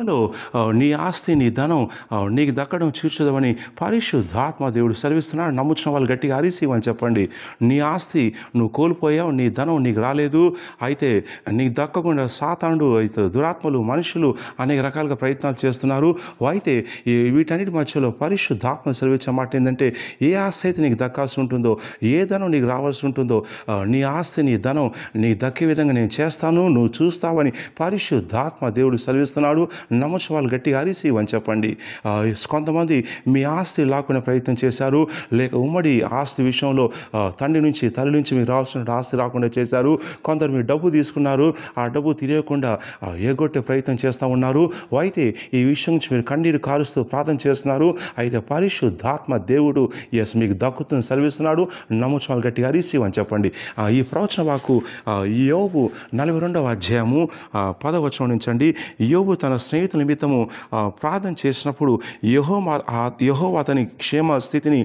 లో నీ ఆస్తి, నీ ధనం నీకు దక్కడం చూచుదామని పరిశుద్ధాత్మ దేవుడు సెలవిస్తున్నాడు. నమ్ముచున్న వాళ్ళు గట్టిగా అరిసివని చెప్పండి. నీ ఆస్తి నువ్వు కోల్పోయావు, నీ ధనం నీకు రాలేదు. అయితే నీకు దక్కకుండా సాతానుడు, అయితే దురాత్మలు, మనుషులు అనేక రకాలుగా ప్రయత్నాలు చేస్తున్నారు. అయితే వీటన్నిటి మధ్యలో పరిశుద్ధాత్మ సెలవిచ్చే మాట ఏంటంటే, ఏ ఆస్తి అయితే నీకు దక్కాల్సి ఉంటుందో, ఏ ధనం నీకు రావాల్సి ఉంటుందో, నీ ఆస్తి, నీ ధనం నీకు దక్కే విధంగా నేను చేస్తాను, నువ్వు చూస్తావని పరిశుద్ధాత్మ దేవుడు సెలవిస్తున్నాడు. నమ్మచ్చు వాళ్ళు గట్టిగా అరిసివని చెప్పండి. కొంతమంది మీ ఆస్తి లాక్కునే ప్రయత్నం చేశారు, లేక ఉమ్మడి ఆస్తి విషయంలో తండ్రి నుంచి, తల్లి నుంచి మీకు రావాల్సిన ఆస్తి రాకుండా చేశారు. కొందరు మీ డబ్బు తీసుకున్నారు, ఆ డబ్బు తిరగకుండా ఎగ్గొట్టే ప్రయత్నం చేస్తూ ఉన్నారు. అయితే ఈ విషయం నుంచి మీరు కన్నీరు కారుస్తూ ప్రార్థన చేస్తున్నారు. అయితే పరిశుద్ధాత్మ దేవుడు మీకు దక్కుతుంది సెలవిస్తున్నాడు. నమ్మచ్చు వాళ్ళు గట్టిగా అరిసివని చెప్పండి. ఈ ప్రవచన వాక్కు యోబు 42వ అధ్యాయము 10వ వచనం నుంచండి. యోబు తన స్నేహితుల నిమిత్తము ప్రార్థన చేసినప్పుడు యెహోవా అతని క్షేమ స్థితిని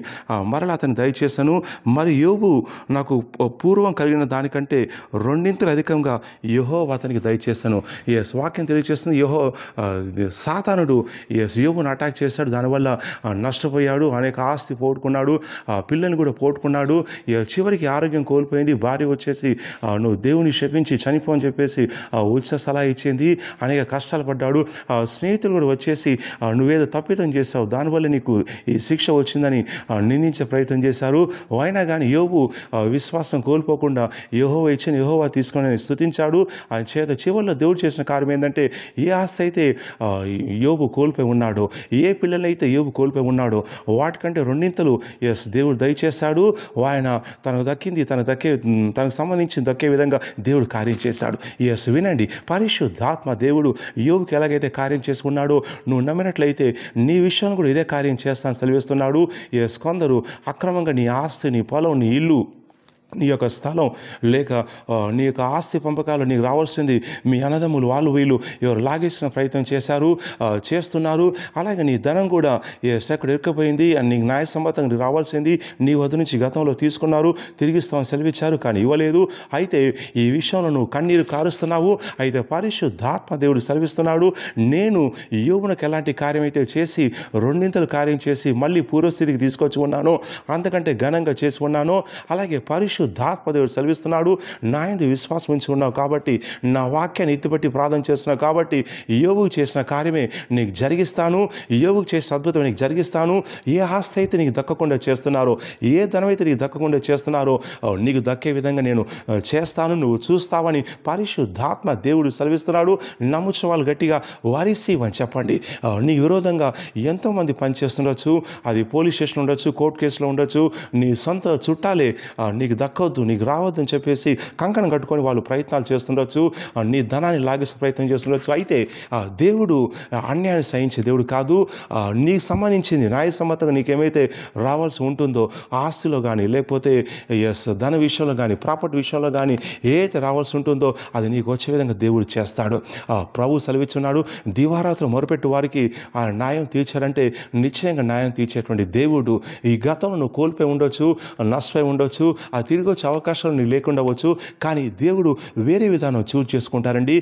మరలా అతని దయచేశాను. మరి యోబు నాకు పూర్వం కలిగిన దానికంటే రెండింతలు అధికంగా యెహోవా అతనికి దయచేశాను. వాక్యం తెలియజేస్తుంది. సాతానుడు యోబును అటాక్ చేశాడు. దానివల్ల నష్టపోయాడు, అనేక ఆస్తి పోగొట్టుకున్నాడు, పిల్లల్ని కూడా పోగొట్టుకున్నాడు. చివరికి ఆరోగ్యం కోల్పోయింది. భార్య వచ్చేసి నువ్వు దేవుని శపించి చనిపో అని చెప్పేసి ఉచిత సలహా ఇచ్చింది. అనేక కష్టాలు పడ్డాడు. స్నేహితులు కూడా వచ్చేసి నువ్వేదో తప్పిదం చేశావు, దానివల్ల నీకు ఈ శిక్ష వచ్చిందని నిందించే ప్రయత్నం చేశారు. అయినా కానీ యోబు విశ్వాసం కోల్పోకుండా యెహోవా ఇచ్చిన యెహోవా తీసుకొని స్తుతించాడు. ఆయన చేత చివరిలో దేవుడు చేసిన కార్యం ఏంటంటే, ఏ ఆస్తి అయితే యోబు కోల్పోయి ఉన్నాడో, ఏ పిల్లలైతే యోబు కోల్పోయి ఉన్నాడో వాటికంటే రెండింతలు దేవుడు దయచేశాడు. ఆయన తనకు సంబంధించి దక్కే విధంగా దేవుడు కార్యం చేశాడు. వినండి, పరిశుద్ధాత్మ దేవుడు యోబుకి ఎలాగైతే కార్యం చేసుకున్నాడో, నువ్వు నమ్మినట్లయితే నీ విషయంలో కూడా ఇదే కార్యం చేస్తాను సెలవిస్తున్నాడు. కొందరు అక్రమంగా నీ ఆస్తి, నీ పొలం, నీ ఇల్లు, నీ యొక్క స్థలం, లేక నీ యొక్క ఆస్తి పంపకాలు నీకు రావాల్సింది మీ అన్నదమ్ములు వాళ్ళు వీళ్ళు ఎవరు లాగేసిన ప్రయత్నం చేస్తున్నారు. అలాగే నీ ధనం కూడా ఎక్కడ ఇరుక్కుపోయింది అని నీకు న్యాయసమ్మతంగా నీకు రావాల్సింది నీ వద్ద నుంచి గతంలో తీసుకున్నారు, తిరిగిస్తామని సెలవిచ్చారు, కానీ ఇవ్వలేదు. అయితే ఈ విషయంలో నువ్వు కన్నీరు కారుస్తున్నావు. అయితే పరిశుద్ధాత్మ దేవుడు సెలవిస్తున్నాడు, నేను యోబునకు ఎలాంటి కార్యం అయితే చేసి రెండింతలు కార్యం చేసి మళ్ళీ పూర్వస్థితికి తీసుకొచ్చి ఉన్నానో, అంతకంటే ఘనంగా చేసి ఉన్నానో, అలాగే పరిశుద్ధాత్మ దేవుడు సెలవిస్తున్నాడు, నా యందు విశ్వాసం ఉంచి ఉన్నావు కాబట్టి, నా వాక్యాన్ని ఎత్తిపట్టి ప్రార్థన చేస్తున్నావు కాబట్టి, యోబుకు చేసిన కార్యమే నీకు జరిగిస్తాను, యోబుకు చేసిన అద్భుతం నీకు జరిగిస్తాను. ఏ ఆస్తి అయితే నీకు దక్కకుండా చేస్తున్నారో, ఏ ధనం అయితే నీకు దక్కకుండా చేస్తున్నారో నీకు దక్కే విధంగా నేను చేస్తాను, నువ్వు చూస్తావని పరిశుద్ధాత్మ దేవుడు సెలవిస్తున్నాడు. నమ్ముచిన వాళ్ళు గట్టిగా వారిసివని చెప్పండి. నీ విరోధంగా ఎంతోమంది పనిచేస్తుండొచ్చు, అది పోలీస్ స్టేషన్ ఉండొచ్చు, కోర్టు కేసులో ఉండొచ్చు, నీ సొంత చుట్టాలే నీకు దక్కవద్దు, నీకు రావద్దు అని చెప్పేసి కంకణం కట్టుకొని వాళ్ళు ప్రయత్నాలు చేస్తుండొచ్చు, నీ ధనాన్ని లాగేసే ప్రయత్నం చేస్తుండొచ్చు. అయితే దేవుడు అన్యాయాన్ని సహించే దేవుడు కాదు. నీకు సంబంధించింది న్యాయసమ్మతంగా నీకేమైతే రావాల్సి ఉంటుందో, ఆస్తిలో కానీ, లేకపోతే ధన విషయంలో కానీ, ప్రాపర్టీ విషయంలో కానీ ఏదైతే రావాల్సి ఉంటుందో అది నీకు వచ్చే విధంగా దేవుడు చేస్తాడు. ప్రభు సెలవిస్తున్నాడు, దివారాత్రులు మొరపెట్టు వారికి ఆ న్యాయం తీర్చారంటే నిశ్చయంగా న్యాయం తీర్చేటువంటి దేవుడు. ఈ గతంలో నువ్వు కోల్పోయి ఉండొచ్చు, నష్టపోయి ఉండొచ్చు, ఆ తిరిగి వచ్చే అవకాశాలు నీకు లేకుండా అవ్వచ్చు, కానీ దేవుడు వేరే విధానం చూజ్ చేసుకుంటారండి.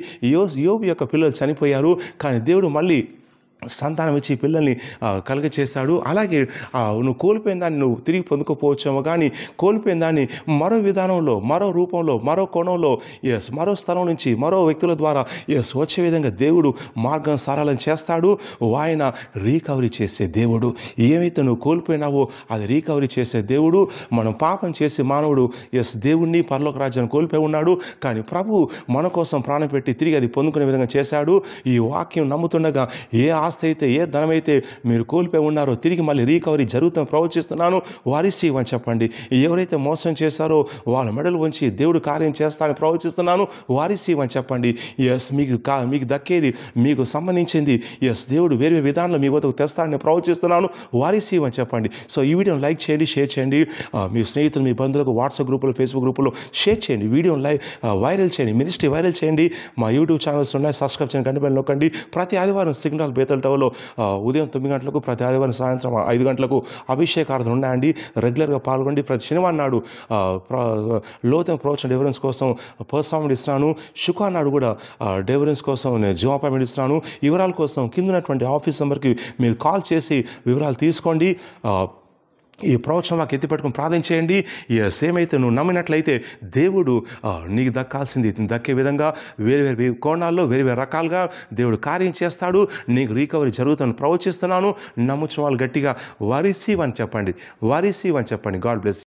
యోబు యొక్క పిల్లలు చనిపోయారు, కానీ దేవుడు మళ్ళీ సంతానం ఇచ్చి పిల్లల్ని కలుగచేశాడు. అలాగే నువ్వు కోల్పోయిన దాన్ని నువ్వు తిరిగి పొందుకోపోవచ్చేమో, కానీ కోల్పోయిన దాన్ని మరో విధానంలో, మరో రూపంలో, మరో కోణంలో, మరో స్థలం నుంచి, మరో వ్యక్తుల ద్వారా వచ్చే విధంగా దేవుడు మార్గం సరళం చేస్తాడు. ఆయన రీకవరీ చేసే దేవుడు. ఏమైతే నువ్వు కోల్పోయినావో అది రీకవరీ చేసే దేవుడు. మనం పాపం చేసి మానవుడు దేవుణ్ణి, పరలోక రాజ్యాన్ని కోల్పోయి ఉన్నాడు, కానీ ప్రభు మన కోసం ప్రాణం పెట్టి తిరిగి అది పొందుకునే విధంగా చేశాడు. ఈ వాక్యం నమ్ముతుండగా ఏ ఆస్తి అయితే, ఏ ధనమైతే మీరు కోల్పోయి ఉన్నారో తిరిగి మళ్ళీ రీకవరీ జరుగుతాం ప్రవచిస్తున్నాను. వారిసివని చెప్పండి. ఎవరైతే మోసం చేశారో వాళ్ళ మెడలు ఉంచి దేవుడు కార్యం చేస్తానని ప్రవచిస్తున్నాను. వారిసివని చెప్పండి. మీకు దక్కేది, మీకు సంబంధించింది దేవుడు వేరే విధానంలో మీ వద్దకు తెస్తానని ప్రవచిస్తున్నాను. వారిసివని చెప్పండి. సో ఈ వీడియోని లైక్ చేయండి, షేర్ చేయండి, మీ స్నేహితులు, మీ బంధువులకు వాట్సాప్ గ్రూపులో, ఫేస్బుక్ గ్రూపులో షేర్ చేయండి. వీడియోని వైరల్ చేయండి, మినిస్ట్రీ వైరల్ చేయండి. మా యూట్యూబ్ ఛానల్స్ ఉన్నాయి, సబ్స్క్రైబ్ చేయండి, గంట బెల్ నొక్కండి. ప్రతి ఆదివారం సిగ్నల్ బేతల్ టవర్లో ఉదయం 9 గంటలకు, ప్రతి ఆదివారం సాయంత్రం 5 గంటలకు అభిషేకార్థన ఉన్నాయండి. రెగ్యులర్గా పాల్గొండి. ప్రతి శనివారం నాడు లోతైన ప్రవచన డెలివరెన్స్ కోసం పర్సనల్ అపాయింట్మెంట్ ఇస్తున్నాను. శుక్రవారం నాడు కూడా డెలివరెన్స్ కోసం నేను జూమ్ అపాయింట్మెంట్ ఇస్తున్నాను. వివరాల కోసం కింద ఉన్నటువంటి ఆఫీస్ నెంబర్కి మీరు కాల్ చేసి వివరాలు తీసుకోండి. ఈ ప్రవచనం మాకు ఎత్తిపెట్టుకుని ప్రార్థన చేయండి. సేమ్ అయితే నువ్వు నమ్మినట్లయితే దేవుడు నీకు దక్కాల్సింది దక్కే విధంగా వేరు వేరు కోణాల్లో వేరు వేరు రకాలుగా దేవుడు కార్యం చేస్తాడు. నీకు రికవరీ జరుగుతుందని ప్రవచిస్తున్నాను. నమ్ముచిన వాళ్ళు గట్టిగా వరిసీవ్ అని చెప్పండి. God bless.